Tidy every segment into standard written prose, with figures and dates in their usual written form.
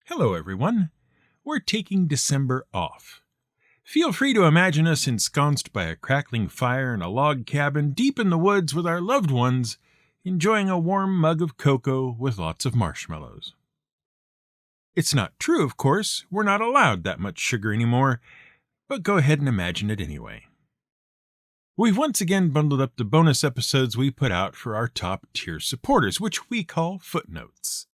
Hello, everyone. We're taking December off. Feel free to imagine us ensconced by a crackling fire in a log cabin deep in the woods with our loved ones, enjoying a warm mug of cocoa with lots of marshmallows. It's not true, of course. We're not allowed that much sugar anymore, but go ahead and imagine it anyway. We've once again bundled up the bonus episodes we put out for our top-tier supporters, which we call footnotes.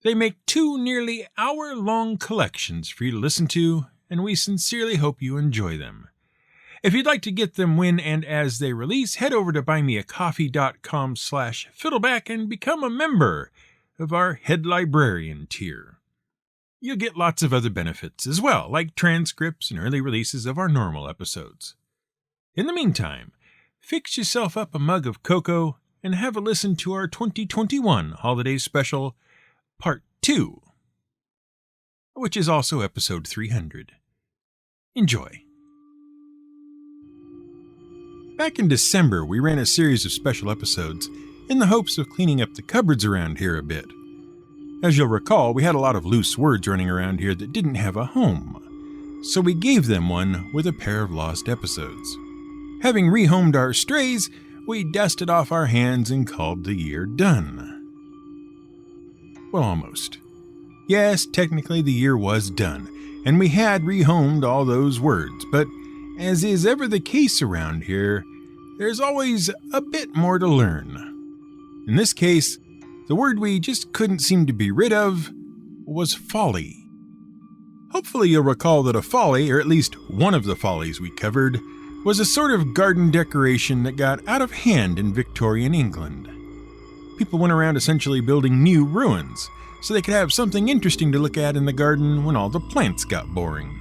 They make 2 nearly hour-long collections for you to listen to, and we sincerely hope you enjoy them. If you'd like to get them when and as they release, head over to buymeacoffee.com/fiddleback and become a member of our Head Librarian tier. You'll get lots of other benefits as well, like transcripts and early releases of our normal episodes. In the meantime, fix yourself up a mug of cocoa and have a listen to our 2021 holiday special, Part 2, which is also episode 300. Enjoy. Back in December, we ran a series of special episodes in the hopes of cleaning up the cupboards around here a bit. As you'll recall, we had a lot of loose words running around here that didn't have a home, so we gave them one with a pair of lost episodes. Having rehomed our strays, we dusted off our hands and called the year done. Well, almost. Yes, technically the year was done, and we had rehomed all those words, but as is ever the case around here, there's always a bit more to learn. In this case, the word we just couldn't seem to be rid of was folly. Hopefully you'll recall that a folly, or at least one of the follies we covered, was a sort of garden decoration that got out of hand in Victorian England. People went around essentially building new ruins, so they could have something interesting to look at in the garden when all the plants got boring.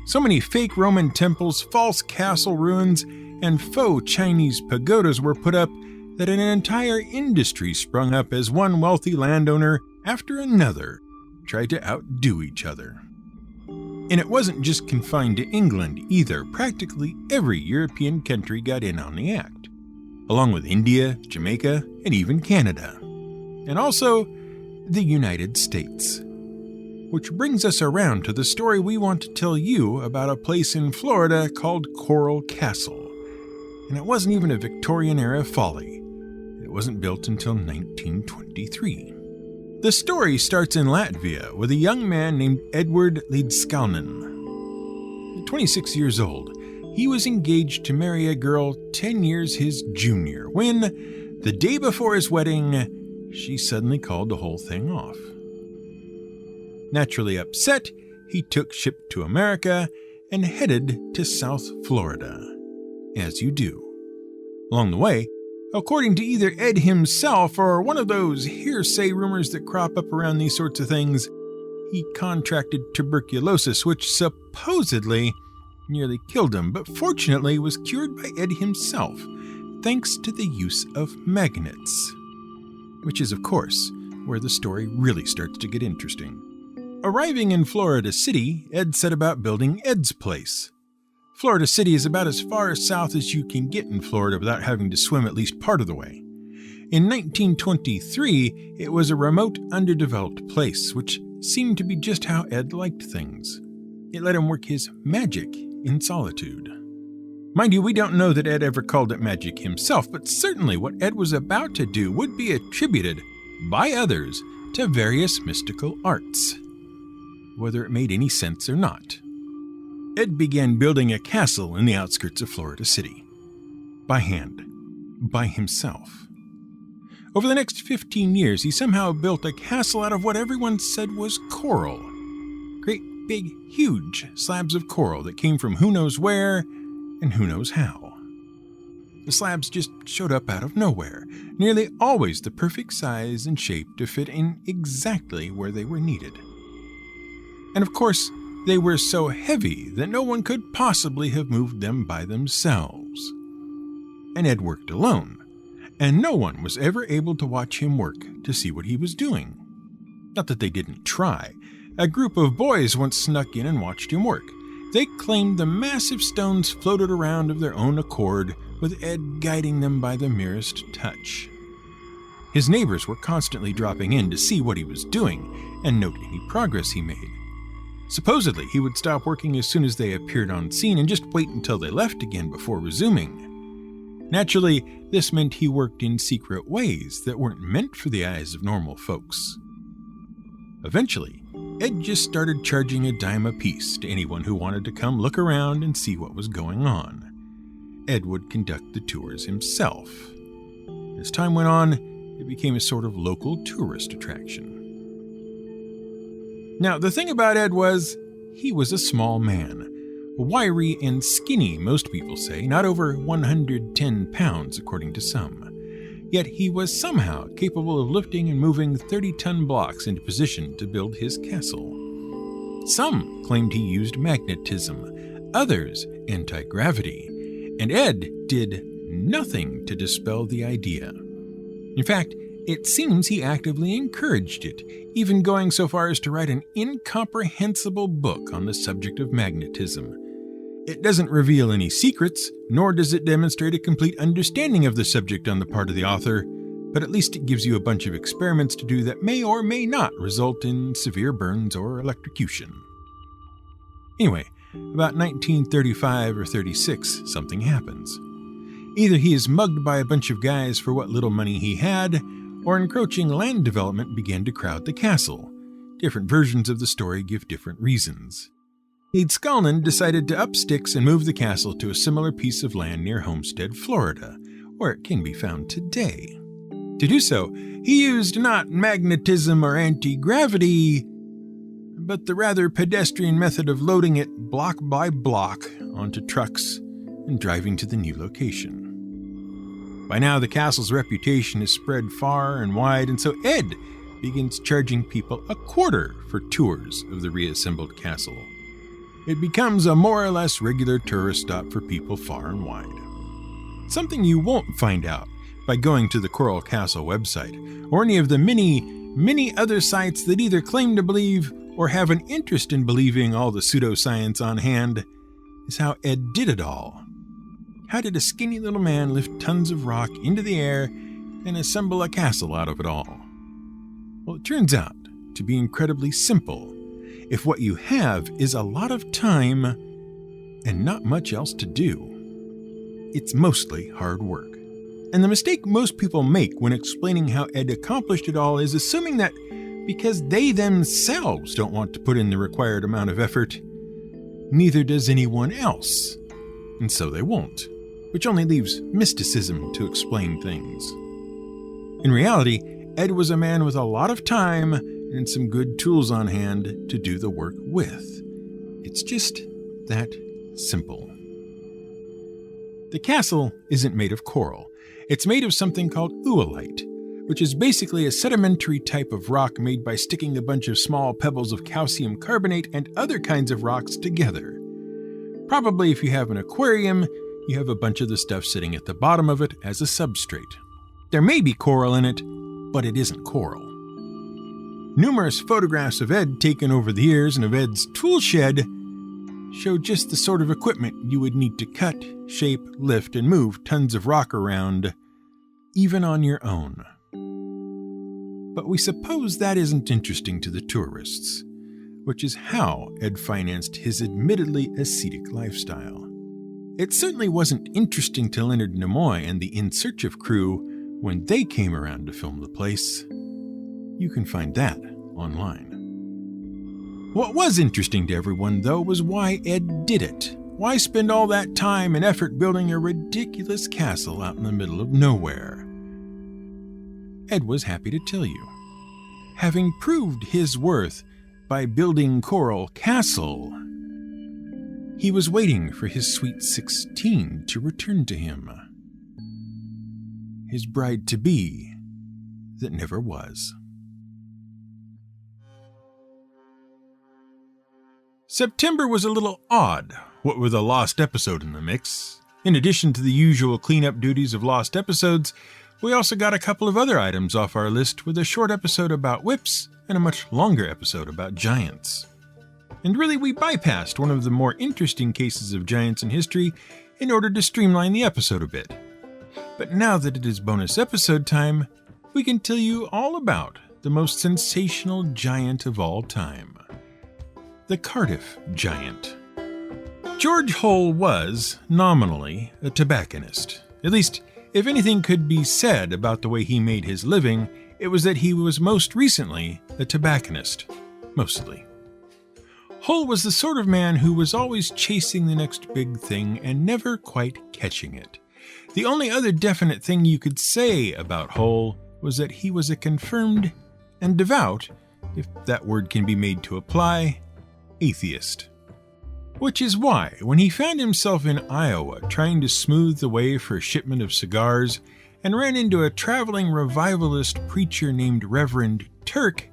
So many fake Roman temples, false castle ruins, and faux Chinese pagodas were put up that an entire industry sprung up as one wealthy landowner after another tried to outdo each other. And it wasn't just confined to England either. Practically every European country got in on the act, along with India, Jamaica, and even Canada. And also the United States. Which brings us around to the story we want to tell you about a place in Florida called Coral Castle. And it wasn't even a Victorian-era folly. It wasn't built until 1923. The story starts in Latvia with a young man named Edward Līdzkalnis. At 26 years old, he was engaged to marry a girl 10 years his junior when, the day before his wedding, she suddenly called the whole thing off. Naturally upset, he took ship to America and headed to South Florida, as you do. Along the way, according to either Ed himself or one of those hearsay rumors that crop up around these sorts of things, he contracted tuberculosis, which supposedly nearly killed him, but fortunately was cured by Ed himself, thanks to the use of magnets. Which is, of course, where the story really starts to get interesting. Arriving in Florida City, Ed set about building Ed's place. Florida City is about as far south as you can get in Florida without having to swim at least part of the way. In 1923, it was a remote, underdeveloped place, which seemed to be just how Ed liked things. It let him work his magic in solitude. Mind you, we don't know that Ed ever called it magic himself, but certainly what Ed was about to do would be attributed, by others, to various mystical arts, whether it made any sense or not. Ed began building a castle in the outskirts of Florida City. By hand. By himself. Over the next 15 years, he somehow built a castle out of what everyone said was coral. Great, big, huge slabs of coral that came from who knows where and who knows how. The slabs just showed up out of nowhere, nearly always the perfect size and shape to fit in exactly where they were needed. And of course, they were so heavy that no one could possibly have moved them by themselves. And Ed worked alone, and no one was ever able to watch him work to see what he was doing. Not that they didn't try. A group of boys once snuck in and watched him work. They claimed the massive stones floated around of their own accord, with Ed guiding them by the merest touch. His neighbors were constantly dropping in to see what he was doing and note any progress he made. Supposedly, he would stop working as soon as they appeared on scene and just wait until they left again before resuming. Naturally, this meant he worked in secret ways that weren't meant for the eyes of normal folks. Eventually, Ed just started charging a dime apiece to anyone who wanted to come look around and see what was going on. Ed would conduct the tours himself. As time went on, it became a sort of local tourist attraction. Now, the thing about Ed was, he was a small man. Wiry and skinny, most people say, not over 110 pounds according to some. Yet he was somehow capable of lifting and moving 30-ton blocks into position to build his castle. Some claimed he used magnetism, others anti-gravity, and Ed did nothing to dispel the idea. In fact, it seems he actively encouraged it, even going so far as to write an incomprehensible book on the subject of magnetism. It doesn't reveal any secrets, nor does it demonstrate a complete understanding of the subject on the part of the author, but at least it gives you a bunch of experiments to do that may or may not result in severe burns or electrocution. Anyway, about 1935 or 36, something happens. Either he is mugged by a bunch of guys for what little money he had, or encroaching land development began to crowd the castle. Different versions of the story give different reasons. Themistocles decided to up sticks and move the castle to a similar piece of land near Homestead, Florida, where it can be found today. To do so, he used not magnetism or anti-gravity, but the rather pedestrian method of loading it block by block onto trucks and driving to the new location. By now, the castle's reputation is spread far and wide, and so Ed begins charging people a quarter for tours of the reassembled castle. It becomes a more or less regular tourist stop for people far and wide. Something you won't find out by going to the Coral Castle website, or any of the many other sites that either claim to believe or have an interest in believing all the pseudoscience on hand, is how Ed did it all. How did a skinny little man lift tons of rock into the air and assemble a castle out of it all? Well, it turns out to be incredibly simple if what you have is a lot of time and not much else to do. It's mostly hard work. And the mistake most people make when explaining how Ed accomplished it all is assuming that because they themselves don't want to put in the required amount of effort, neither does anyone else, and so they won't, which only leaves mysticism to explain things. In reality, Ed was a man with a lot of time and some good tools on hand to do the work with. It's just that simple. The castle isn't made of coral. It's made of something called oolite, which is basically a sedimentary type of rock made by sticking a bunch of small pebbles of calcium carbonate and other kinds of rocks together. Probably if you have an aquarium, you have a bunch of the stuff sitting at the bottom of it as a substrate. There may be coral in it, but it isn't coral. Numerous photographs of Ed taken over the years and of Ed's tool shed show just the sort of equipment you would need to cut, shape, lift, and move tons of rock around, even on your own. But we suppose that isn't interesting to the tourists, which is how Ed financed his admittedly ascetic lifestyle. It certainly wasn't interesting to Leonard Nimoy and the In Search of crew when they came around to film the place. You can find that online. What was interesting to everyone, though, was why Ed did it. Why spend all that time and effort building a ridiculous castle out in the middle of nowhere? Ed was happy to tell you. Having proved his worth by building Coral Castle, he was waiting for his sweet 16 to return to him. His bride-to-be that never was. September was a little odd, what with a lost episode in the mix. In addition to the usual cleanup duties of lost episodes, we also got a couple of other items off our list with a short episode about whips and a much longer episode about giants. And really, we bypassed one of the more interesting cases of giants in history in order to streamline the episode a bit. But now that it is bonus episode time, we can tell you all about the most sensational giant of all time, the Cardiff Giant. George Hull was, nominally, a tobacconist. At least, if anything could be said about the way he made his living, it was that he was most recently a tobacconist. Mostly. Hull was the sort of man who was always chasing the next big thing and never quite catching it. The only other definite thing you could say about Hull was that he was a confirmed and devout, if that word can be made to apply, atheist. Which is why, when he found himself in Iowa trying to smooth the way for a shipment of cigars and ran into a traveling revivalist preacher named Reverend Turk,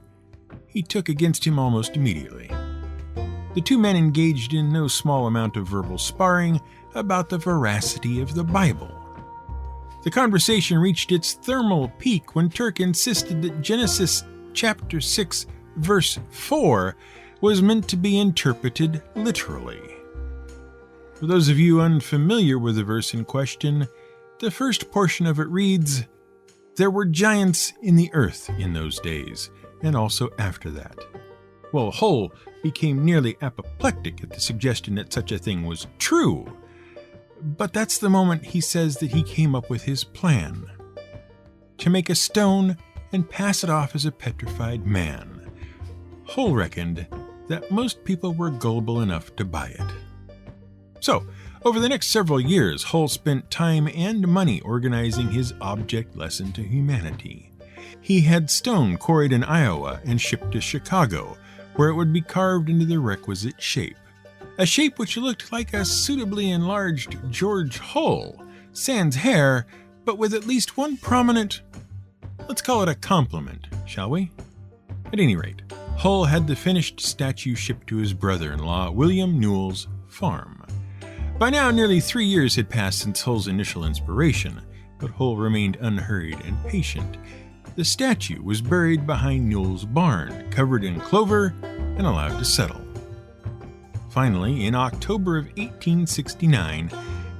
he took against him almost immediately. The two men engaged in no small amount of verbal sparring about the veracity of the Bible. The conversation reached its thermal peak when Turk insisted that Genesis chapter 6, verse 4 was meant to be interpreted literally. For those of you unfamiliar with the verse in question, the first portion of it reads, "There were giants in the earth in those days, and also after that." Well, Hull became nearly apoplectic at the suggestion that such a thing was true. But that's the moment he says that he came up with his plan: to make a stone and pass it off as a petrified man. Hull reckoned that most people were gullible enough to buy it. So, over the next several years, Hull spent time and money organizing his object lesson to humanity. He had stone quarried in Iowa and shipped to Chicago, where it would be carved into the requisite shape. A shape which looked like a suitably enlarged George Hull, sans hair, but with at least one prominent, let's call it a compliment, shall we? At any rate, Hull had the finished statue shipped to his brother-in-law, William Newell's farm. By now, nearly 3 years had passed since Hull's initial inspiration, but Hull remained unhurried and patient. The statue was buried behind Newell's barn, covered in clover, and allowed to settle. Finally, in October of 1869,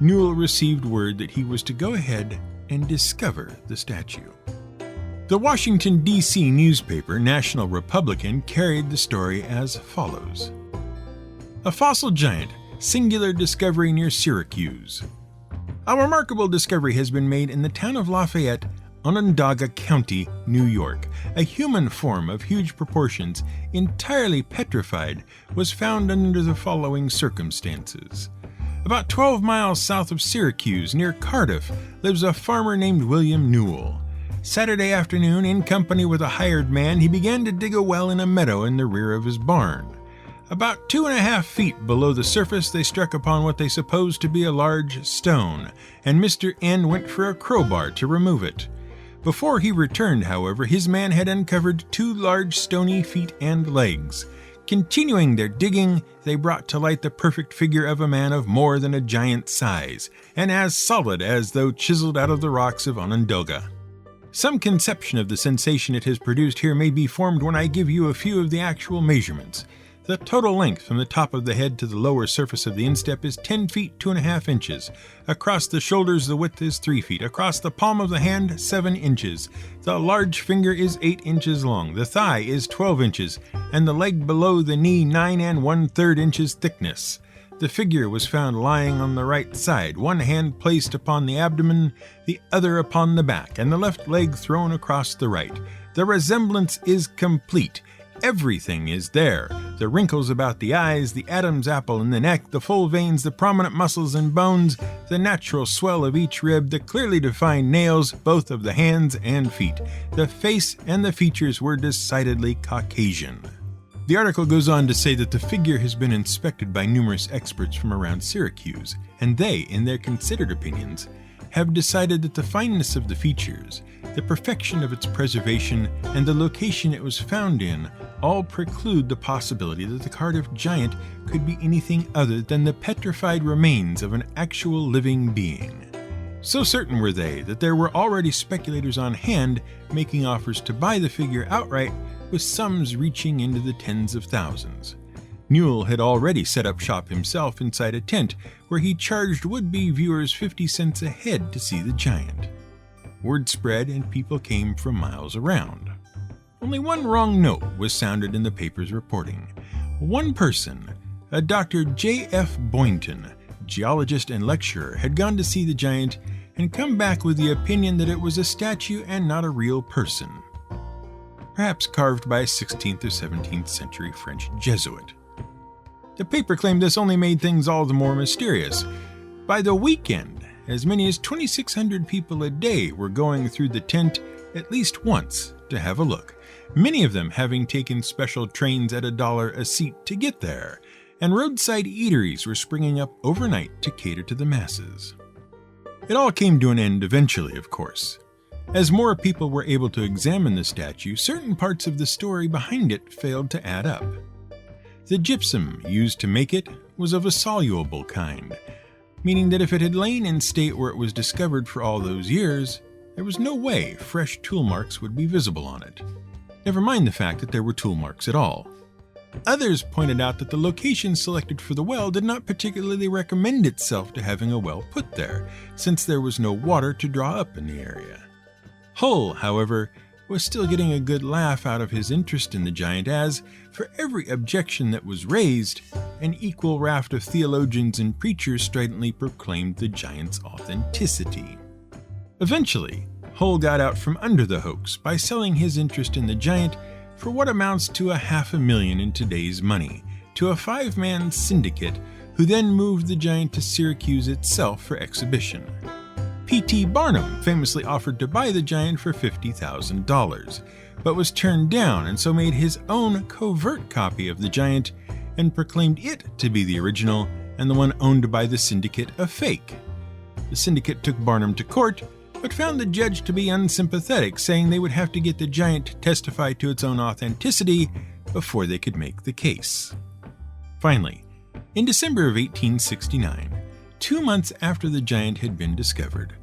Newell received word that he was to go ahead and discover the statue. The Washington, D.C. newspaper, National Republican, carried the story as follows. A fossil giant, singular discovery near Syracuse. A remarkable discovery has been made in the town of Lafayette, Onondaga County, New York. A human form of huge proportions, entirely petrified, was found under the following circumstances. About 12 miles south of Syracuse, near Cardiff, lives a farmer named William Newell. Saturday afternoon, in company with a hired man, he began to dig a well in a meadow in the rear of his barn. About 2.5 feet below the surface, they struck upon what they supposed to be a large stone, and Mr. N went for a crowbar to remove it. Before he returned, however, his man had uncovered 2 large stony feet and legs. Continuing their digging, they brought to light the perfect figure of a man of more than a giant's size, and as solid as though chiseled out of the rocks of Onondaga. Some conception of the sensation it has produced here may be formed when I give you a few of the actual measurements. The total length from the top of the head to the lower surface of the instep is 10 feet 2.5 inches. Across the shoulders the width is 3 feet. Across the palm of the hand 7 inches. The large finger is 8 inches long. The thigh is 12 inches, and the leg below the knee 9 1/3 inches thickness. The figure was found lying on the right side, one hand placed upon the abdomen, the other upon the back, and the left leg thrown across the right. The resemblance is complete. Everything is there. The wrinkles about the eyes, the Adam's apple in the neck, the full veins, the prominent muscles and bones, the natural swell of each rib, the clearly defined nails, both of the hands and feet. The face and the features were decidedly Caucasian. The article goes on to say that the figure has been inspected by numerous experts from around Syracuse, and they, in their considered opinions, have decided that the fineness of the features, the perfection of its preservation, and the location it was found in all preclude the possibility that the Cardiff Giant could be anything other than the petrified remains of an actual living being. So certain were they that there were already speculators on hand making offers to buy the figure outright, with sums reaching into the tens of thousands. Newell had already set up shop himself inside a tent where he charged would-be viewers 50 cents a head to see the giant. word spread and people came from miles around. Only one wrong note was sounded in the paper's reporting. One person, a Dr. J.F. Boynton, geologist and lecturer, had gone to see the giant and come back with the opinion that it was a statue and not a real person, perhaps carved by a 16th or 17th century French Jesuit. The paper claimed this only made things all the more mysterious. By the weekend, as many as 2,600 people a day were going through the tent at least once to have a look, many of them having taken special trains at $1 a seat to get there, and roadside eateries were springing up overnight to cater to the masses. It all came to an end eventually, of course. As more people were able to examine the statue, certain parts of the story behind it failed to add up. The gypsum used to make it was of a soluble kind, meaning that if it had lain in state where it was discovered for all those years, there was no way fresh tool marks would be visible on it. Never mind the fact that there were tool marks at all. Others pointed out that the location selected for the well did not particularly recommend itself to having a well put there, since there was no water to draw up in the area. Hull, however, was still getting a good laugh out of his interest in the giant as, for every objection that was raised, an equal raft of theologians and preachers stridently proclaimed the giant's authenticity. Eventually, Hull got out from under the hoax by selling his interest in the giant for what amounts to $500,000 in today's money, to a 5-man syndicate who then moved the giant to Syracuse itself for exhibition. P.T. Barnum famously offered to buy the giant for $50,000, but was turned down and so made his own covert copy of the giant and proclaimed it to be the original and the one owned by the syndicate a fake. The syndicate took Barnum to court, but found the judge to be unsympathetic, saying they would have to get the giant to testify to its own authenticity before they could make the case. Finally, in December of 1869, 2 months after the giant had been discovered,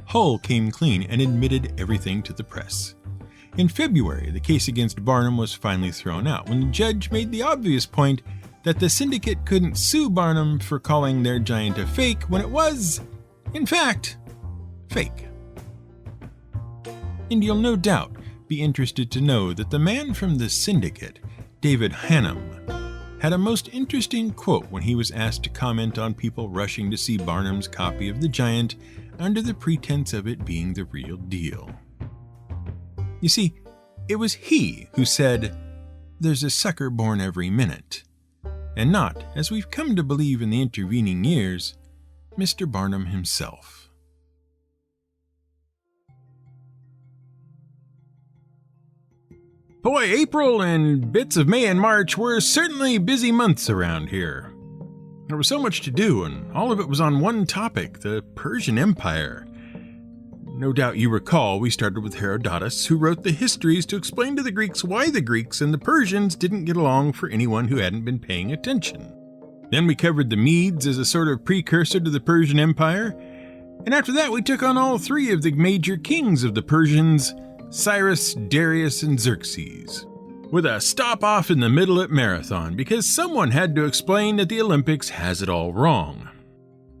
Hull came clean and admitted everything to the press. In February, the case against Barnum was finally thrown out when the judge made the obvious point that the syndicate couldn't sue Barnum for calling their giant a fake when it was, in fact, fake. And you'll no doubt be interested to know that the man from the syndicate, David Hannum, had a most interesting quote when he was asked to comment on people rushing to see Barnum's copy of the giant under the pretense of it being the real deal. You see, it was he who said, "There's a sucker born every minute," and not, as we've come to believe in the intervening years, Mr. Barnum himself. Boy, April and bits of May and March were certainly busy months around here. There was so much to do, and all of it was on one topic, the Persian Empire. No doubt you recall we started with Herodotus, who wrote the histories to explain to the Greeks why the Greeks and the Persians didn't get along for anyone who hadn't been paying attention. Then we covered the Medes as a sort of precursor to the Persian Empire, and after that we took on all 3 of the major kings of the Persians, Cyrus, Darius, and Xerxes, with a stop-off in the middle at Marathon because someone had to explain that the Olympics has it all wrong.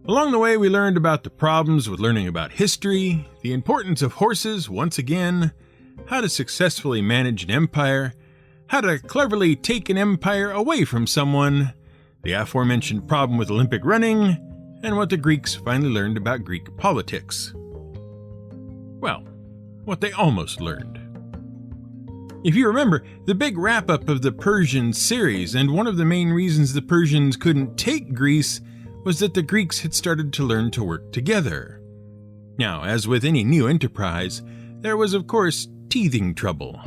Along the way, we learned about the problems with learning about history, the importance of horses once again, how to successfully manage an empire, how to cleverly take an empire away from someone, the aforementioned problem with Olympic running, and what the Greeks finally learned about Greek politics. Well, what they almost learned. If you remember, the big wrap-up of the Persian series, and one of the main reasons the Persians couldn't take Greece, was that the Greeks had started to learn to work together. Now, as with any new enterprise, there was of course teething trouble.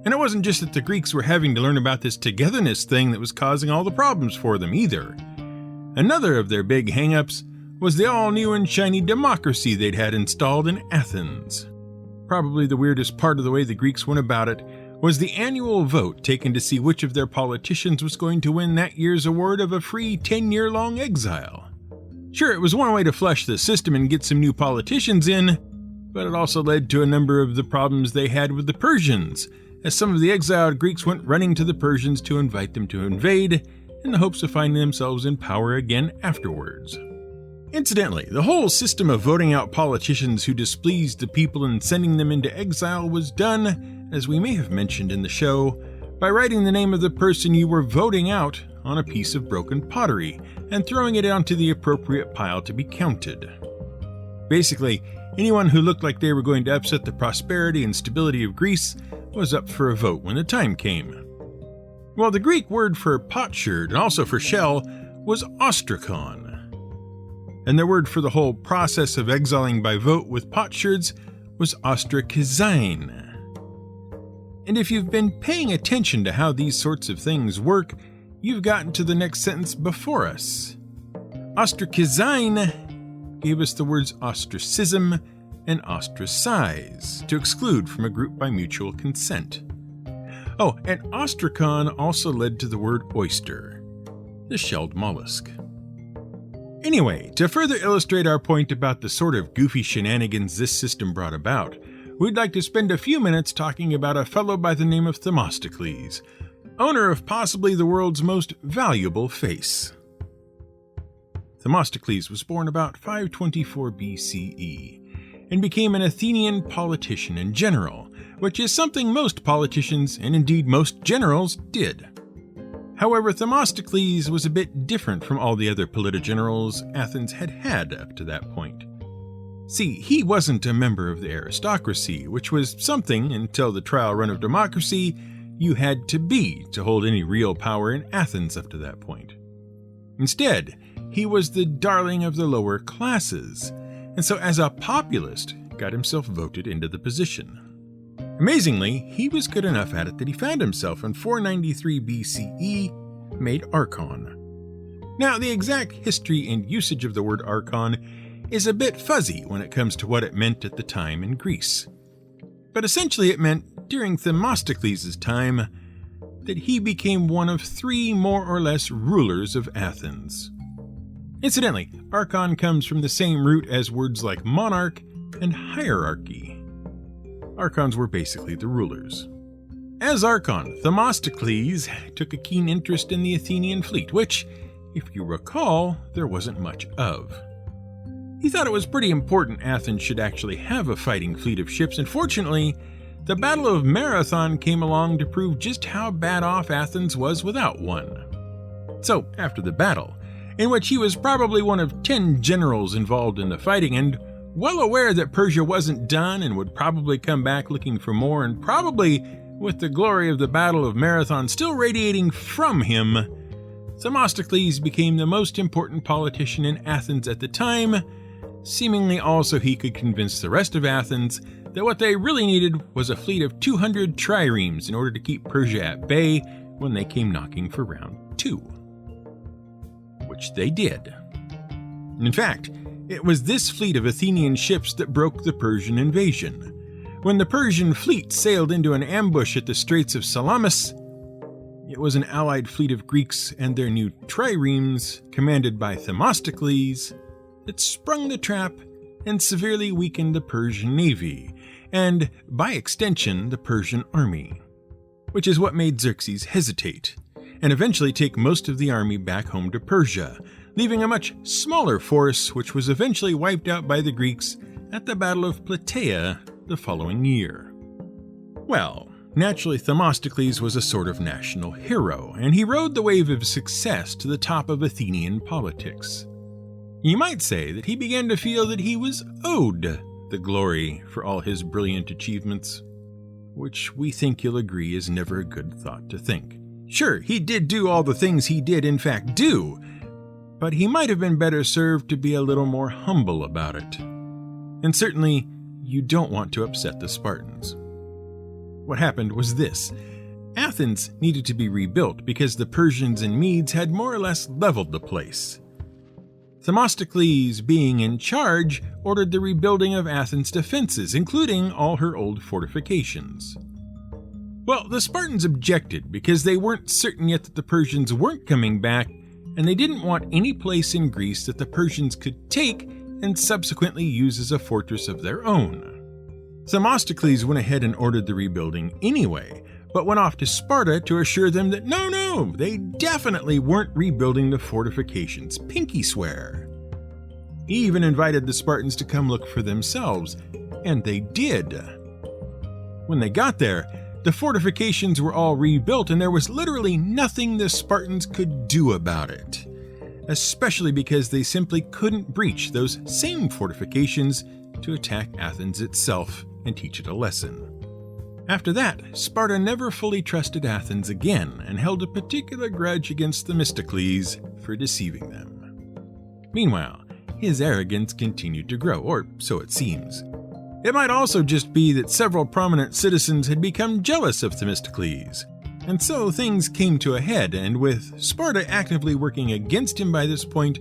And it wasn't just that the Greeks were having to learn about this togetherness thing that was causing all the problems for them either. Another of their big hang-ups was the all-new and shiny democracy they'd had installed in Athens. Probably the weirdest part of the way the Greeks went about it was the annual vote taken to see which of their politicians was going to win that year's award of a free 10-year-long exile. Sure, it was one way to flush the system and get some new politicians in, but it also led to a number of the problems they had with the Persians, as some of the exiled Greeks went running to the Persians to invite them to invade, in the hopes of finding themselves in power again afterwards. Incidentally, the whole system of voting out politicians who displeased the people and sending them into exile was done, as we may have mentioned in the show, by writing the name of the person you were voting out on a piece of broken pottery and throwing it onto the appropriate pile to be counted. Basically, anyone who looked like they were going to upset the prosperity and stability of Greece was up for a vote when the time came. Well, the Greek word for potsherd and also for shell was ostrakon. And the word for the whole process of exiling by vote with potsherds was ostrakizine. And if you've been paying attention to how these sorts of things work, you've gotten to the next sentence before us. Ostrakizine gave us the words ostracism and ostracize, to exclude from a group by mutual consent. Oh, and ostrakon also led to the word oyster, the shelled mollusk. Anyway, to further illustrate our point about the sort of goofy shenanigans this system brought about, we'd like to spend a few minutes talking about a fellow by the name of Themistocles, owner of possibly the world's most valuable face. Themistocles was born about 524 BCE and became an Athenian politician and general, which is something most politicians, and indeed most generals, did. However, Themistocles was a bit different from all the other politi-generals Athens had had up to that point. See, he wasn't a member of the aristocracy, which was something, until the trial run of democracy, you had to be to hold any real power in Athens up to that point. Instead, he was the darling of the lower classes, and so as a populist, got himself voted into the position. Amazingly, he was good enough at it that he found himself in 493 BCE made archon. Now, the exact history and usage of the word archon is a bit fuzzy when it comes to what it meant at the time in Greece. But essentially it meant, during Themistocles' time, that he became one of 3 more or less rulers of Athens. Incidentally, archon comes from the same root as words like monarch and hierarchy. Archons were basically the rulers. As archon, Themistocles took a keen interest in the Athenian fleet, which, if you recall, there wasn't much of. He thought it was pretty important Athens should actually have a fighting fleet of ships, and fortunately, the Battle of Marathon came along to prove just how bad off Athens was without one. So, after the battle, in which he was probably one of 10 generals involved in the fighting, and well aware that Persia wasn't done and would probably come back looking for more, and probably with the glory of the Battle of Marathon still radiating from him, Themistocles became the most important politician in Athens at the time, seemingly also he could convince the rest of Athens that what they really needed was a fleet of 200 triremes in order to keep Persia at bay when they came knocking for round 2. Which they did. In fact, it was this fleet of Athenian ships that broke the Persian invasion. When the Persian fleet sailed into an ambush at the Straits of Salamis, it was an allied fleet of Greeks and their new triremes, commanded by Themistocles, that sprung the trap and severely weakened the Persian navy, and, by extension, the Persian army, which is what made Xerxes hesitate, and eventually take most of the army back home to Persia, leaving a much smaller force which was eventually wiped out by the Greeks at the Battle of Plataea the following year. Well, naturally Themistocles was a sort of national hero, and he rode the wave of success to the top of Athenian politics. You might say that he began to feel that he was owed the glory for all his brilliant achievements, which we think you'll agree is never a good thought to think. Sure, he did do all the things he did in fact do, but he might have been better served to be a little more humble about it. And certainly, you don't want to upset the Spartans. What happened was this. Athens needed to be rebuilt because the Persians and Medes had more or less leveled the place. Themistocles, being in charge, ordered the rebuilding of Athens' defenses, including all her old fortifications. Well, the Spartans objected because they weren't certain yet that the Persians weren't coming back, and they didn't want any place in Greece that the Persians could take and subsequently use as a fortress of their own. Themistocles went ahead and ordered the rebuilding anyway, but went off to Sparta to assure them that no, they definitely weren't rebuilding the fortifications, pinky swear. He even invited the Spartans to come look for themselves, and they did. When they got there, the fortifications were all rebuilt, and there was literally nothing the Spartans could do about it, especially because they simply couldn't breach those same fortifications to attack Athens itself and teach it a lesson. After that, Sparta never fully trusted Athens again and held a particular grudge against Themistocles for deceiving them. Meanwhile, his arrogance continued to grow, or so it seems. It might also just be that several prominent citizens had become jealous of Themistocles, and so things came to a head, and with Sparta actively working against him by this point,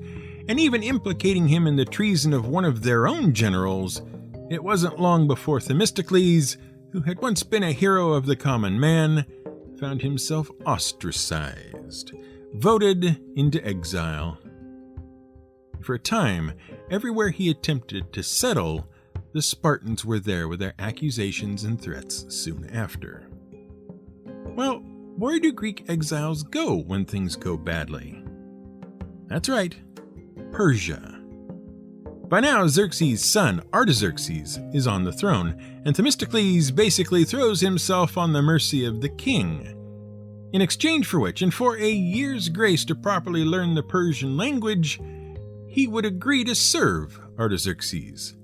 and even implicating him in the treason of one of their own generals, it wasn't long before Themistocles, who had once been a hero of the common man, found himself ostracized, voted into exile. For a time, everywhere he attempted to settle, the Spartans were there with their accusations and threats soon after. Well, where do Greek exiles go when things go badly? That's right, Persia. By now, Xerxes' son, Artaxerxes, is on the throne, and Themistocles basically throws himself on the mercy of the king. In exchange for which, and for a year's grace to properly learn the Persian language, he would agree to serve Artaxerxes,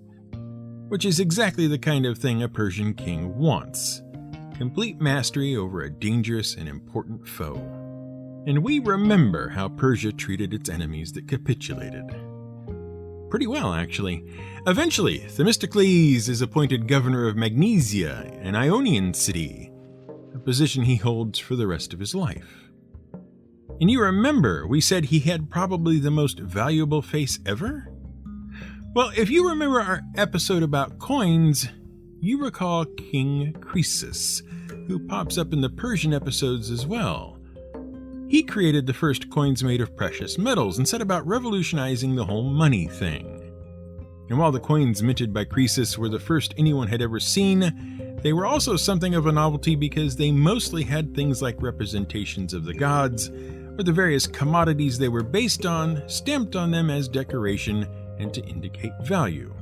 which is exactly the kind of thing a Persian king wants: complete mastery over a dangerous and important foe. And we remember how Persia treated its enemies that capitulated. Pretty well, actually. Eventually, Themistocles is appointed governor of Magnesia, an Ionian city, a position he holds for the rest of his life. And you remember, we said he had probably the most valuable face ever? Well, if you remember our episode about coins, you recall King Croesus, who pops up in the Persian episodes as well. He created the first coins made of precious metals and set about revolutionizing the whole money thing. And while the coins minted by Croesus were the first anyone had ever seen, they were also something of a novelty because they mostly had things like representations of the gods, or the various commodities they were based on, stamped on them as decoration and to indicate value.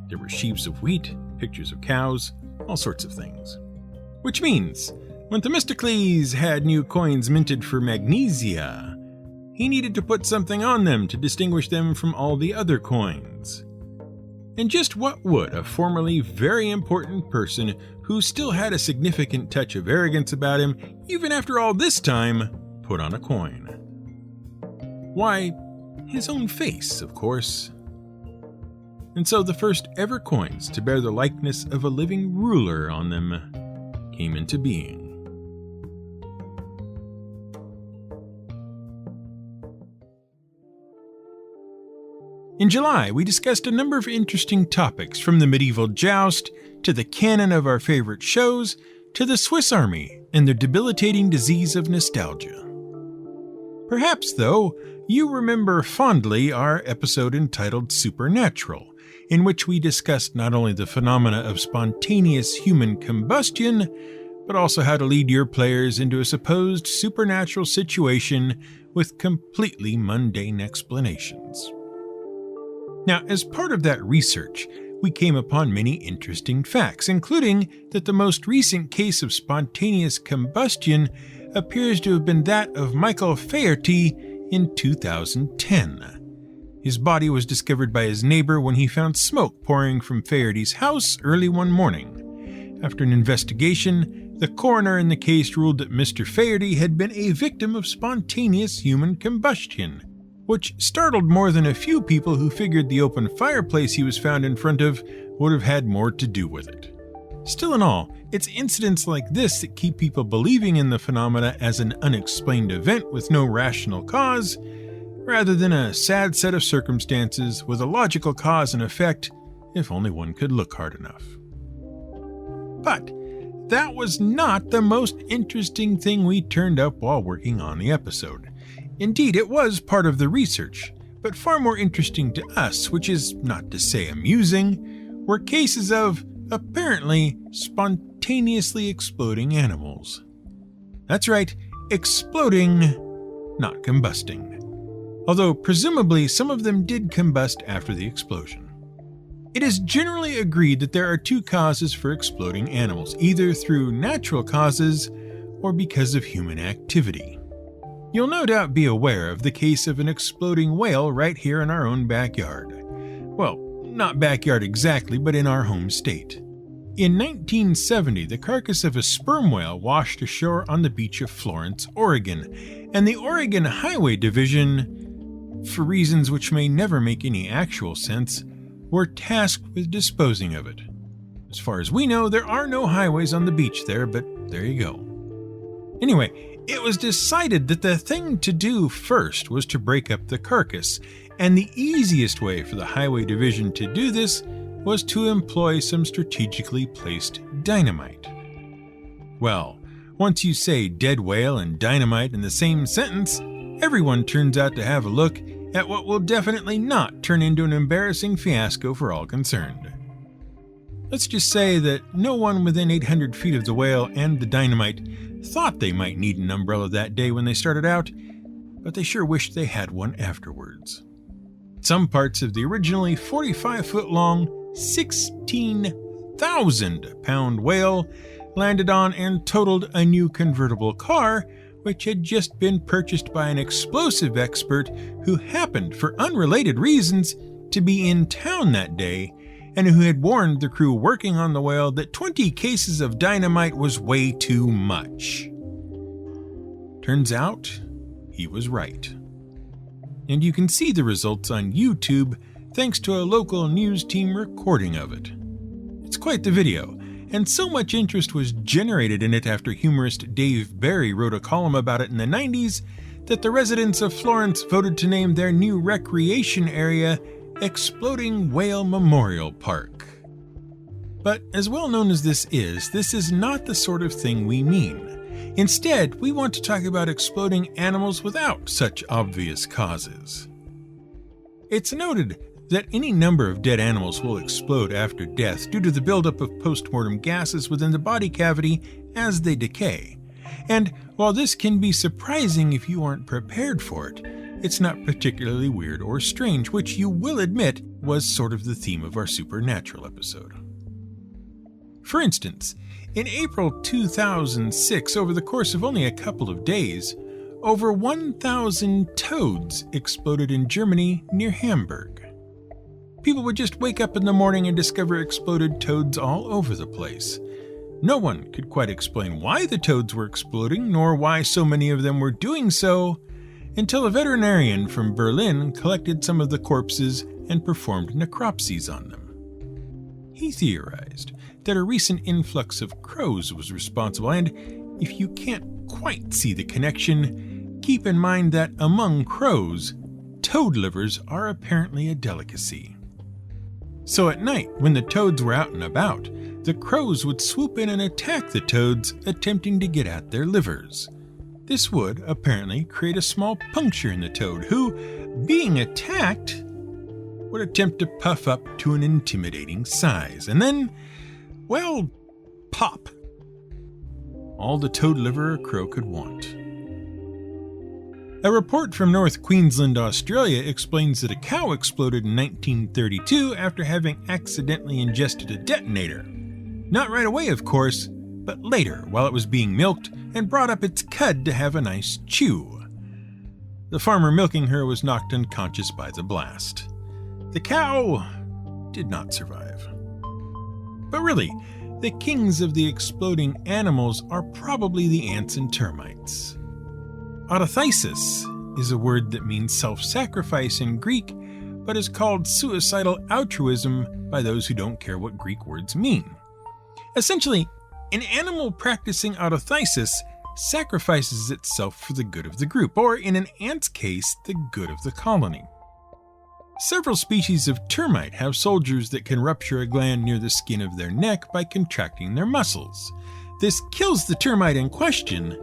There were sheaves of wheat, pictures of cows, all sorts of things. Which means, when Themistocles had new coins minted for Magnesia, he needed to put something on them to distinguish them from all the other coins. And just what would a formerly very important person who still had a significant touch of arrogance about him, even after all this time, put on a coin? Why, his own face, of course. And so the first ever coins to bear the likeness of a living ruler on them came into being. In July, we discussed a number of interesting topics, from the medieval joust, to the canon of our favorite shows, to the Swiss Army and their debilitating disease of nostalgia. Perhaps, though, you remember fondly our episode entitled Supernatural, in which we discussed not only the phenomena of spontaneous human combustion, but also how to lead your players into a supposed supernatural situation with completely mundane explanations. Now, as part of that research, we came upon many interesting facts, including that the most recent case of spontaneous combustion appears to have been that of Michael Faherty in 2010. His body was discovered by his neighbor when he found smoke pouring from Faherty's house early one morning. After an investigation, the coroner in the case ruled that Mr. Faherty had been a victim of spontaneous human combustion, which startled more than a few people who figured the open fireplace he was found in front of would have had more to do with it. Still in all, it's incidents like this that keep people believing in the phenomena as an unexplained event with no rational cause, rather than a sad set of circumstances with a logical cause and effect, if only one could look hard enough. But that was not the most interesting thing we turned up while working on the episode. Indeed, it was part of the research, but far more interesting to us, which is not to say amusing, were cases of, apparently, spontaneously exploding animals. That's right, exploding, not combusting. although presumably some of them did combust after the explosion. It is generally agreed that there are two causes for exploding animals, either through natural causes or because of human activity. You'll no doubt be aware of the case of an exploding whale right here in our own backyard. Well, not backyard exactly, but in our home state. In 1970, the carcass of a sperm whale washed ashore on the beach of Florence, Oregon, and the Oregon Highway Division, for reasons which may never make any actual sense, were tasked with disposing of it. As far as we know, there are no highways on the beach there, but there you go. Anyway, it was decided that the thing to do first was to break up the carcass, and the easiest way for the Highway Division to do this was to employ some strategically placed dynamite. Well, once you say dead whale and dynamite in the same sentence, everyone turns out to have a look at what will definitely not turn into an embarrassing fiasco for all concerned. Let's just say that no one within 800 feet of the whale and the dynamite thought they might need an umbrella that day when they started out, but they sure wished they had one afterwards. Some parts of the originally 45-foot-long, 16,000-pound whale landed on and totaled a new convertible car, which had just been purchased by an explosive expert who happened, for unrelated reasons, to be in town that day, and who had warned the crew working on the whale that 20 cases of dynamite was way too much. Turns out, he was right. And you can see the results on YouTube thanks to a local news team recording of it. It's quite the video, and so much interest was generated in it after humorist Dave Barry wrote a column about it in the 90s that the residents of Florence voted to name their new recreation area Exploding Whale Memorial Park. But as well known as this is not the sort of thing we mean. Instead, we want to talk about exploding animals without such obvious causes. It's noted that any number of dead animals will explode after death due to the buildup of postmortem gases within the body cavity as they decay. And while this can be surprising if you aren't prepared for it, it's not particularly weird or strange, which you will admit was sort of the theme of our supernatural episode. For instance, in April 2006, over the course of only a couple of days, over 1,000 toads exploded in Germany near Hamburg. People would just wake up in the morning and discover exploded toads all over the place. No one could quite explain why the toads were exploding, nor why so many of them were doing so, until a veterinarian from Berlin collected some of the corpses and performed necropsies on them. He theorized that a recent influx of crows was responsible, and if you can't quite see the connection, keep in mind that among crows, toad livers are apparently a delicacy. So at night, when the toads were out and about, the crows would swoop in and attack the toads, attempting to get at their livers. This would apparently create a small puncture in the toad, who, being attacked, would attempt to puff up to an intimidating size, and then, well, pop. All the toad liver a crow could want. A report from North Queensland, Australia explains that a cow exploded in 1932 after having accidentally ingested a detonator. Not right away, of course, but later while it was being milked and brought up its cud to have a nice chew. The farmer milking her was knocked unconscious by the blast. The cow did not survive. But really, the kings of the exploding animals are probably the ants and termites. Autothysis is a word that means self-sacrifice in Greek, but is called suicidal altruism by those who don't care what Greek words mean. Essentially, an animal practicing autothysis sacrifices itself for the good of the group, or in an ant's case, the good of the colony. Several species of termite have soldiers that can rupture a gland near the skin of their neck by contracting their muscles. This kills the termite in question,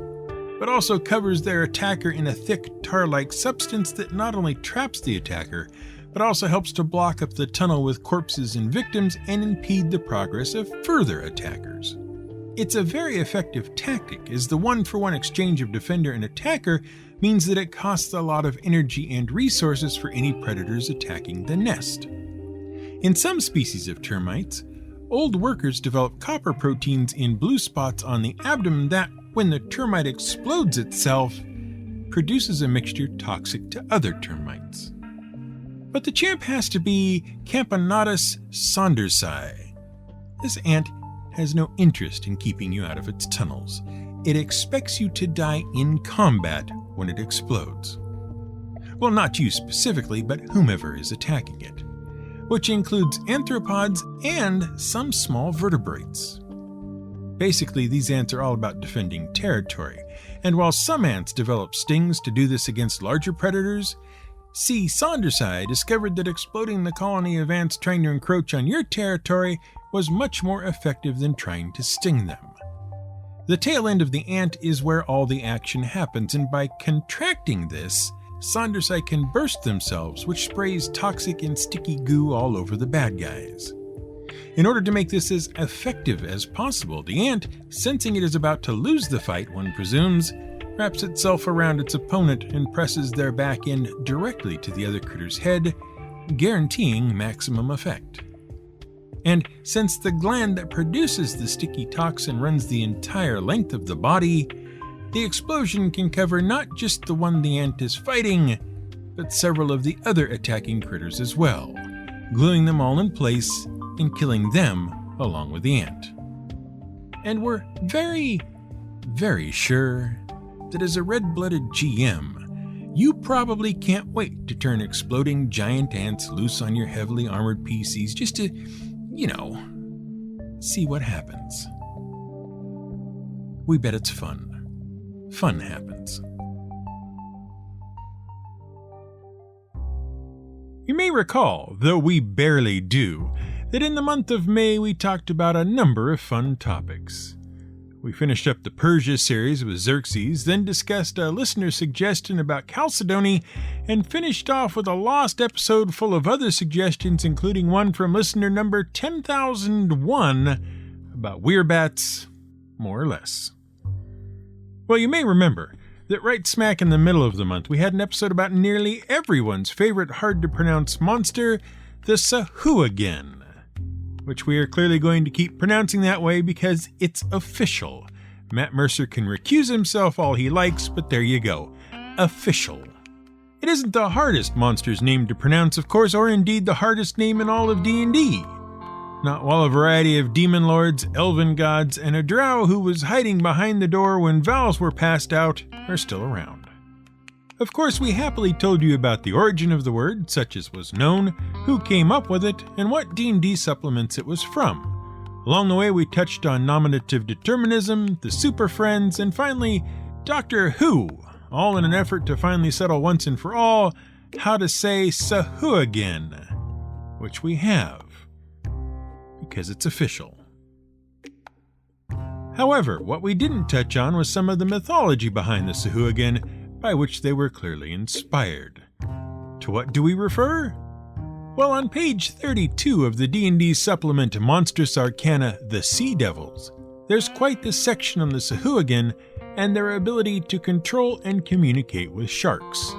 but also covers their attacker in a thick tar-like substance that not only traps the attacker, but also helps to block up the tunnel with corpses and victims and impede the progress of further attackers. It's a very effective tactic, as the one-for-one exchange of defender and attacker means that it costs a lot of energy and resources for any predators attacking the nest. In some species of termites, old workers develop copper proteins in blue spots on the abdomen that, when the termite explodes itself, produces a mixture toxic to other termites. But the champ has to be Camponotus saundersi. This ant has no interest in keeping you out of its tunnels. It expects you to die in combat when it explodes. Well, not you specifically, but whomever is attacking it, which includes arthropods and some small vertebrates. Basically, these ants are all about defending territory, and while some ants develop stings to do this against larger predators, C. saundersi discovered that exploding the colony of ants trying to encroach on your territory was much more effective than trying to sting them. The tail end of the ant is where all the action happens, and by contracting this, saundersi can burst themselves, which sprays toxic and sticky goo all over the bad guys. In order to make this as effective as possible, the ant, sensing it is about to lose the fight, one presumes, wraps itself around its opponent and presses their back end directly to the other critter's head, guaranteeing maximum effect. And since the gland that produces the sticky toxin runs the entire length of the body, the explosion can cover not just the one the ant is fighting, but several of the other attacking critters as well, gluing them all in place and killing them along with the ant. And we're very, very sure that as a red-blooded GM, you probably can't wait to turn exploding giant ants loose on your heavily armored PCs just to, see what happens. We bet it's fun. Fun happens. You may recall, though we barely do, that in the month of May we talked about a number of fun topics. We finished up the Persia series with Xerxes, then discussed a listener suggestion about Chalcedony, and finished off with a lost episode full of other suggestions, including one from listener number 10,001 about werebats, more or less. Well, you may remember that right smack in the middle of the month we had an episode about nearly everyone's favorite hard-to-pronounce monster, the Sahuagin, which we are clearly going to keep pronouncing that way because it's official. Matt Mercer can recuse himself all he likes, but there you go. Official. It isn't the hardest monster's name to pronounce, of course, or indeed the hardest name in all of D&D. Not while a variety of demon lords, elven gods, and a drow who was hiding behind the door when vows were passed out are still around. Of course, we happily told you about the origin of the word, such as was known, who came up with it, and what D&D supplements it was from. Along the way, we touched on nominative determinism, the Super Friends, and finally, Doctor Who, all in an effort to finally settle once and for all how to say Sahuagin, which we have, because it's official. However, what we didn't touch on was some of the mythology behind the Sahuagin, by which they were clearly inspired. To what do we refer? Well, on page 32 of the D&D supplement Monstrous Arcana, The Sea Devils, there's quite the section on the Sahuagin and their ability to control and communicate with sharks.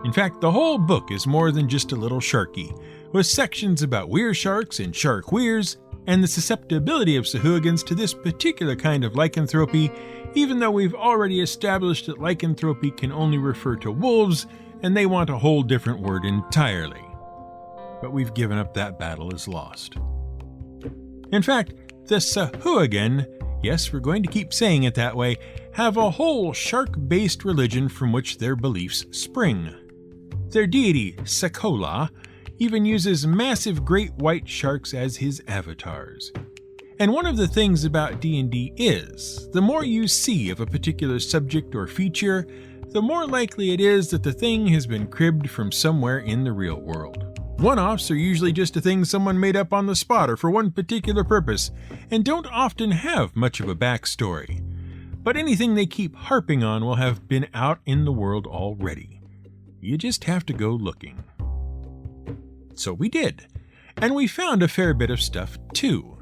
In fact, the whole book is more than just a little sharky, with sections about weir sharks and shark weirs, and the susceptibility of Sahuagins to this particular kind of lycanthropy, even though we've already established that lycanthropy can only refer to wolves, and they want a whole different word entirely. But we've given up that battle as lost. In fact, the Sahuagin, yes, we're going to keep saying it that way, have a whole shark-based religion from which their beliefs spring. Their deity, Sekolah, even uses massive great white sharks as his avatars. And one of the things about D&D is, the more you see of a particular subject or feature, the more likely it is that the thing has been cribbed from somewhere in the real world. One-offs are usually just a thing someone made up on the spot or for one particular purpose, and don't often have much of a backstory. But anything they keep harping on will have been out in the world already. You just have to go looking. So we did, and we found a fair bit of stuff too.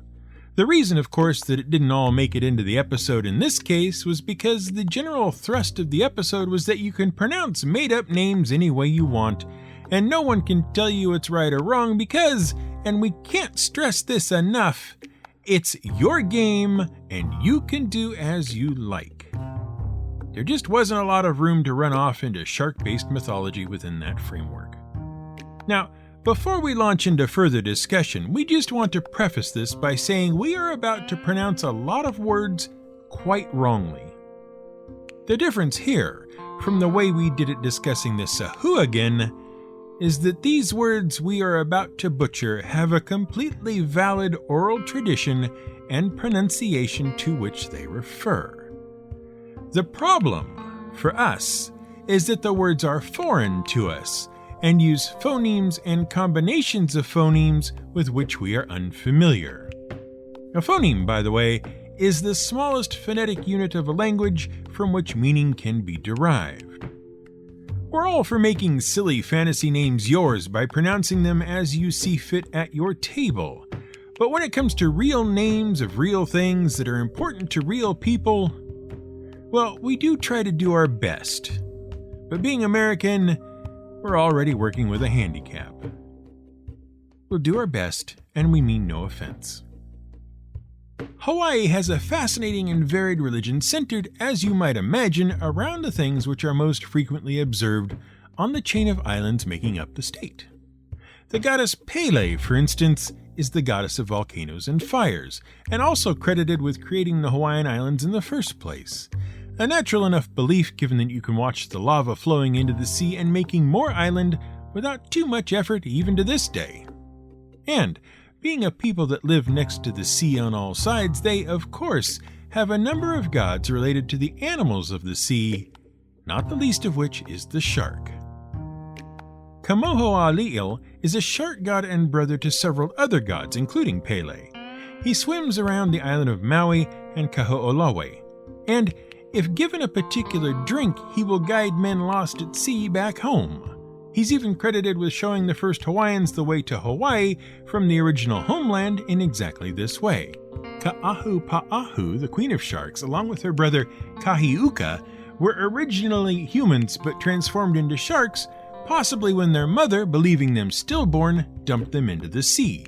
The reason, of course, that it didn't all make it into the episode in this case was because the general thrust of the episode was that you can pronounce made-up names any way you want, and no one can tell you it's right or wrong because, and we can't stress this enough, it's your game and you can do as you like. There just wasn't a lot of room to run off into shark-based mythology within that framework. Now, before we launch into further discussion, we just want to preface this by saying we are about to pronounce a lot of words quite wrongly. The difference here, from the way we did it discussing the Sahuagin, is that these words we are about to butcher have a completely valid oral tradition and pronunciation to which they refer. The problem, for us, is that the words are foreign to us, and use phonemes and combinations of phonemes with which we are unfamiliar. A phoneme, by the way, is the smallest phonetic unit of a language from which meaning can be derived. We're all for making silly fantasy names yours by pronouncing them as you see fit at your table, but when it comes to real names of real things that are important to real people, well, we do try to do our best. But being American, we're already working with a handicap. We'll do our best, and we mean no offense. Hawaii has a fascinating and varied religion centered, as you might imagine, around the things which are most frequently observed on the chain of islands making up the state. The goddess Pele, for instance, is the goddess of volcanoes and fires, and also credited with creating the Hawaiian Islands in the first place. A natural enough belief given that you can watch the lava flowing into the sea and making more island without too much effort even to this day. And, being a people that live next to the sea on all sides, they, of course, have a number of gods related to the animals of the sea, not the least of which is the shark. Kamoho'ali'il is a shark god and brother to several other gods, including Pele. He swims around the island of Maui and Kaho'olawe, and if given a particular drink, he will guide men lost at sea back home. He's even credited with showing the first Hawaiians the way to Hawaii from the original homeland in exactly this way. Ka'ahupa'ahu, the queen of sharks, along with her brother Kahiuka, were originally humans but transformed into sharks, possibly when their mother, believing them stillborn, dumped them into the sea.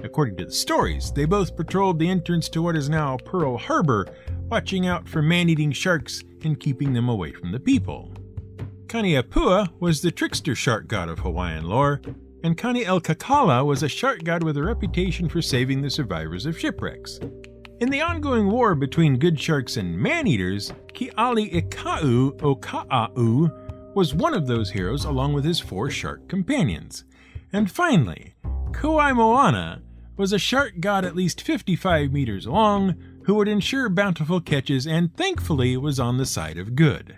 According to the stories, they both patrolled the entrance to what is now Pearl Harbor, watching out for man-eating sharks and keeping them away from the people. Kaniapua was the trickster shark god of Hawaiian lore, and Kani'elkakala was a shark god with a reputation for saving the survivors of shipwrecks. In the ongoing war between good sharks and man-eaters, Ki'ali'ika'u o Ka'a'u was one of those heroes along with his 4 shark companions. And finally, Kuai Moana was a shark god at least 55 meters long who would ensure bountiful catches and thankfully was on the side of good.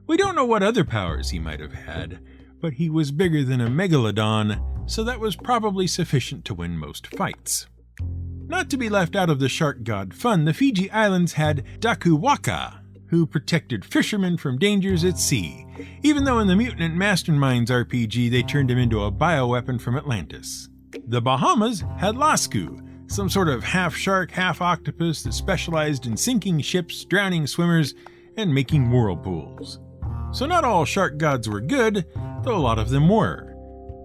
We don't know what other powers he might have had, but he was bigger than a megalodon, so that was probably sufficient to win most fights. Not to be left out of the shark god fun, the Fiji Islands had Dakuwaka, who protected fishermen from dangers at sea, even though in the Mutant Masterminds RPG they turned him into a bioweapon from Atlantis. The Bahamas had Lasku, some sort of half-shark, half-octopus that specialized in sinking ships, drowning swimmers, and making whirlpools. So not all shark gods were good, though a lot of them were.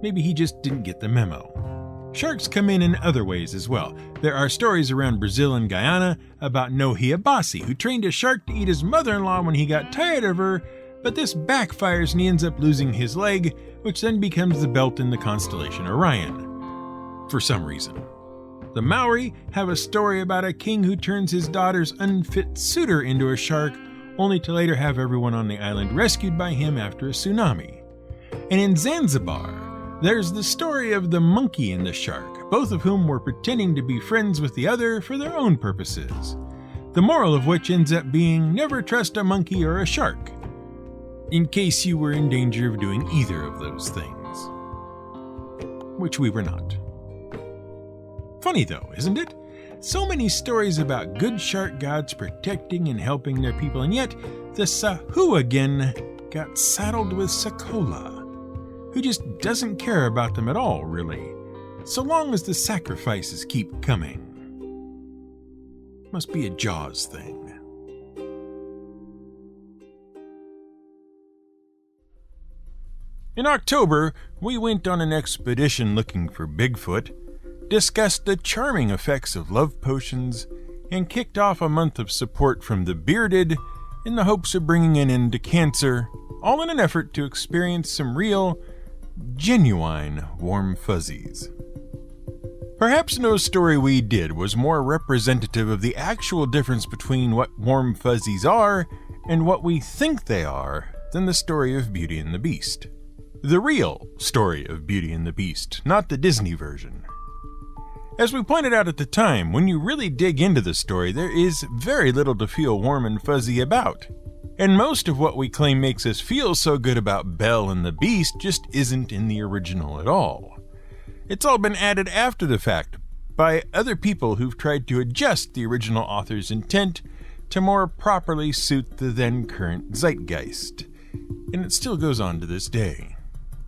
Maybe he just didn't get the memo. Sharks come in other ways as well. There are stories around Brazil and Guyana about Nohiabasi, who trained a shark to eat his mother-in-law when he got tired of her, but this backfires and he ends up losing his leg, which then becomes the belt in the constellation Orion. For some reason. The Maori have a story about a king who turns his daughter's unfit suitor into a shark, only to later have everyone on the island rescued by him after a tsunami. And in Zanzibar, there's the story of the monkey and the shark, both of whom were pretending to be friends with the other for their own purposes. The moral of which ends up being never trust a monkey or a shark, in case you were in danger of doing either of those things. Which we were not. Funny though, isn't it? So many stories about good shark gods protecting and helping their people, and yet the Sahuagin got saddled with Sakola, who just doesn't care about them at all, really, so long as the sacrifices keep coming. Must be a Jaws thing. In October, we went on an expedition looking for Bigfoot, discussed the charming effects of love potions, and kicked off a month of support from the bearded in the hopes of bringing an end to cancer, all in an effort to experience some real, genuine warm fuzzies. Perhaps no story we did was more representative of the actual difference between what warm fuzzies are and what we think they are than the story of Beauty and the Beast. The real story of Beauty and the Beast, not the Disney version. As we pointed out at the time, when you really dig into the story, there is very little to feel warm and fuzzy about. And most of what we claim makes us feel so good about Belle and the Beast just isn't in the original at all. It's all been added after the fact by other people who've tried to adjust the original author's intent to more properly suit the then current zeitgeist. And it still goes on to this day.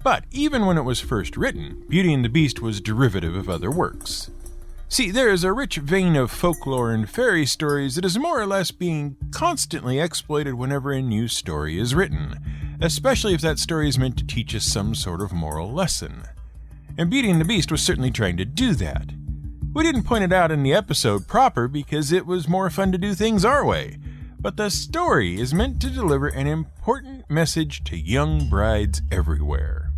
But even when it was first written, Beauty and the Beast was derivative of other works. See, there is a rich vein of folklore and fairy stories that is more or less being constantly exploited whenever a new story is written, especially if that story is meant to teach us some sort of moral lesson. And Beauty and the Beast was certainly trying to do that. We didn't point it out in the episode proper because it was more fun to do things our way, but the story is meant to deliver an important message to young brides everywhere.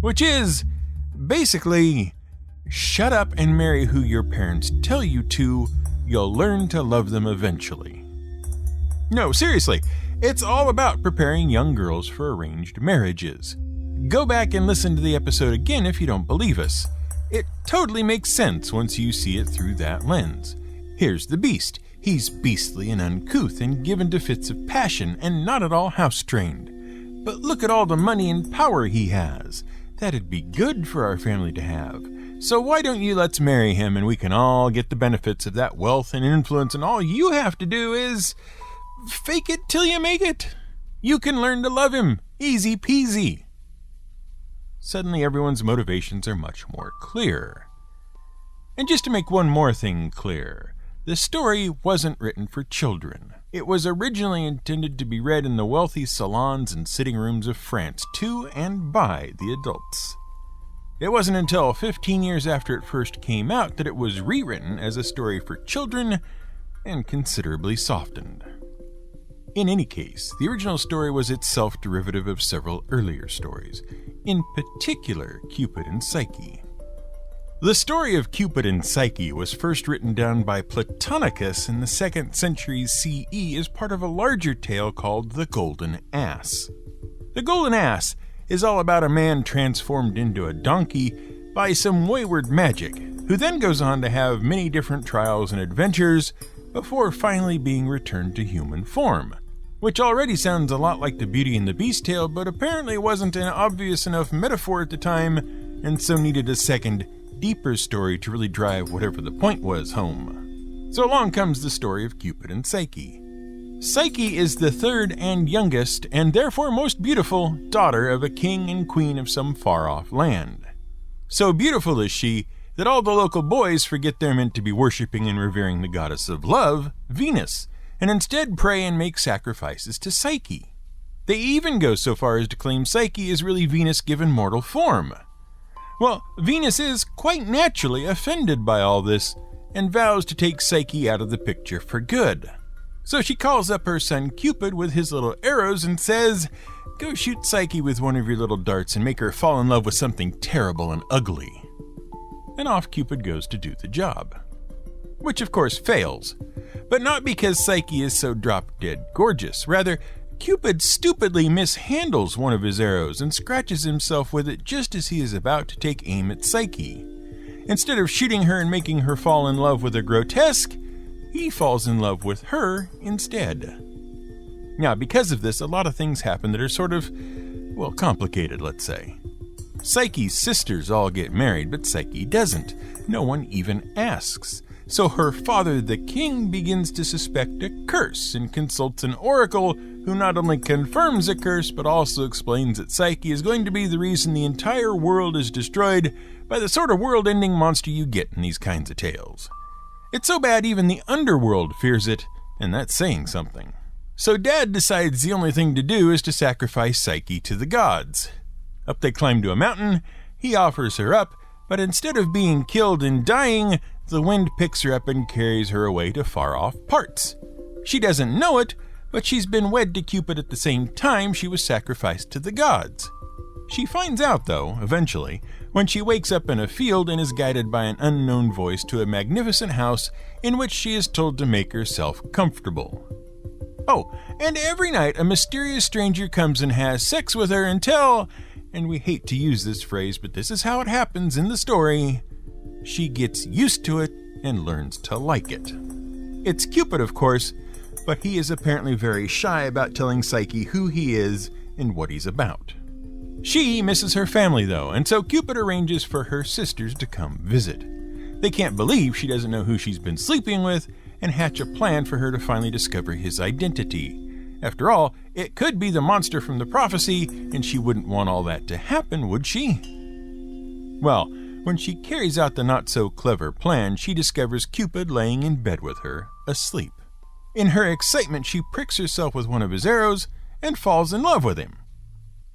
Which is, basically, shut up and marry who your parents tell you to, you'll learn to love them eventually. No, seriously, it's all about preparing young girls for arranged marriages. Go back and listen to the episode again if you don't believe us. It totally makes sense once you see it through that lens. Here's the Beast. He's beastly and uncouth and given to fits of passion and not at all house-trained. But look at all the money and power he has. That'd be good for our family to have. So why don't you let's marry him and we can all get the benefits of that wealth and influence, and all you have to do is fake it till you make it. You can learn to love him. Easy peasy. Suddenly everyone's motivations are much more clear. And just to make one more thing clear, the story wasn't written for children. It was originally intended to be read in the wealthy salons and sitting rooms of France to and by the adults. It wasn't until 15 years after it first came out that it was rewritten as a story for children and considerably softened. In any case, the original story was itself derivative of several earlier stories, in particular Cupid and Psyche. The story of Cupid and Psyche was first written down by Platonicus in the 2nd century CE as part of a larger tale called The Golden Ass. The Golden Ass is all about a man transformed into a donkey by some wayward magic, who then goes on to have many different trials and adventures before finally being returned to human form, which already sounds a lot like the Beauty and the Beast tale, but apparently wasn't an obvious enough metaphor at the time, and so needed a second, deeper story to really drive whatever the point was home. So along comes the story of Cupid and Psyche. Psyche is the third and youngest, and therefore most beautiful, daughter of a king and queen of some far-off land. So beautiful is she that all the local boys forget they're meant to be worshipping and revering the goddess of love, Venus, and instead pray and make sacrifices to Psyche. They even go so far as to claim Psyche is really Venus given mortal form. Well, Venus is quite naturally offended by all this and vows to take Psyche out of the picture for good. So she calls up her son Cupid with his little arrows and says, "Go shoot Psyche with one of your little darts and make her fall in love with something terrible and ugly." And off Cupid goes to do the job. Which of course fails, but not because Psyche is so drop-dead gorgeous. Rather, Cupid stupidly mishandles one of his arrows and scratches himself with it just as he is about to take aim at Psyche. Instead of shooting her and making her fall in love with a grotesque, he falls in love with her instead. Now, because of this, a lot of things happen that are sort of, well, complicated, let's say. Psyche's sisters all get married, but Psyche doesn't. No one even asks. So her father, the king, begins to suspect a curse and consults an oracle who not only confirms a curse, but also explains that Psyche is going to be the reason the entire world is destroyed by the sort of world-ending monster you get in these kinds of tales. It's so bad even the underworld fears it, and that's saying something. So Dad decides the only thing to do is to sacrifice Psyche to the gods. Up they climb to a mountain, he offers her up, but instead of being killed and dying, the wind picks her up and carries her away to far-off parts. She doesn't know it, but she's been wed to Cupid at the same time she was sacrificed to the gods. She finds out, though, eventually, when she wakes up in a field and is guided by an unknown voice to a magnificent house in which she is told to make herself comfortable. Oh, and every night a mysterious stranger comes and has sex with her until, and we hate to use this phrase, but this is how it happens in the story, she gets used to it and learns to like it. It's Cupid, of course, but he is apparently very shy about telling Psyche who he is and what he's about. She misses her family, though, and so Cupid arranges for her sisters to come visit. They can't believe she doesn't know who she's been sleeping with and hatch a plan for her to finally discover his identity. After all, it could be the monster from the prophecy, and she wouldn't want all that to happen, would she? Well, when she carries out the not-so-clever plan, she discovers Cupid laying in bed with her, asleep. In her excitement, she pricks herself with one of his arrows and falls in love with him.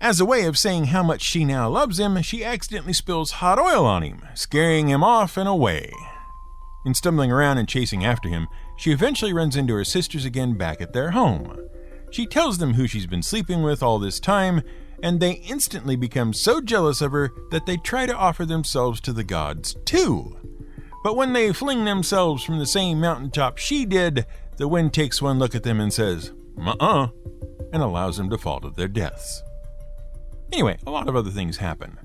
As a way of saying how much she now loves him, she accidentally spills hot oil on him, scaring him off and away. In stumbling around and chasing after him, she eventually runs into her sisters again back at their home. She tells them who she's been sleeping with all this time, and they instantly become so jealous of her that they try to offer themselves to the gods too. But when they fling themselves from the same mountaintop she did, the wind takes one look at them and says, "Uh-uh," and allows them to fall to their deaths. Anyway, a lot of other things happen.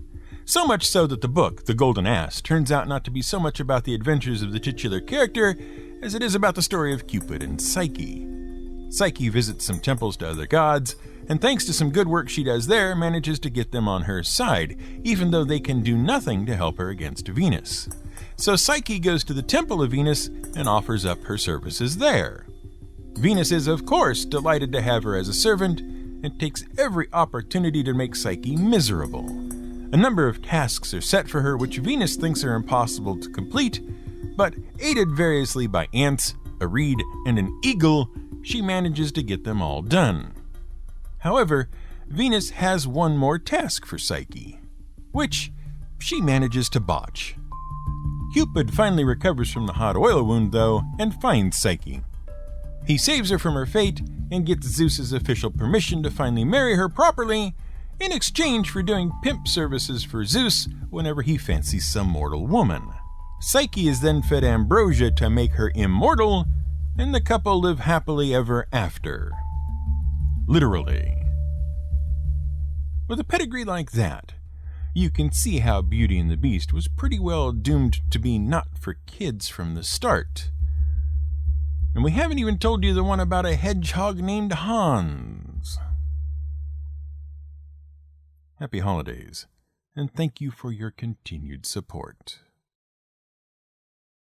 So much so that the book, The Golden Ass, turns out not to be so much about the adventures of the titular character as it is about the story of Cupid and Psyche. Psyche visits some temples to other gods, and thanks to some good work she does there, manages to get them on her side, even though they can do nothing to help her against Venus. So Psyche goes to the temple of Venus and offers up her services there. Venus is, of course, delighted to have her as a servant, and takes every opportunity to make Psyche miserable. A number of tasks are set for her which Venus thinks are impossible to complete, but aided variously by ants, a reed, and an eagle, she manages to get them all done. However, Venus has one more task for Psyche, which she manages to botch. Cupid finally recovers from the hot oil wound, though, and finds Psyche. He saves her from her fate and gets Zeus's official permission to finally marry her properly in exchange for doing pimp services for Zeus whenever he fancies some mortal woman. Psyche is then fed ambrosia to make her immortal, and the couple live happily ever after. Literally. With a pedigree like that, you can see how Beauty and the Beast was pretty well doomed to be not for kids from the start. And we haven't even told you the one about a hedgehog named Hans. Happy holidays, and thank you for your continued support.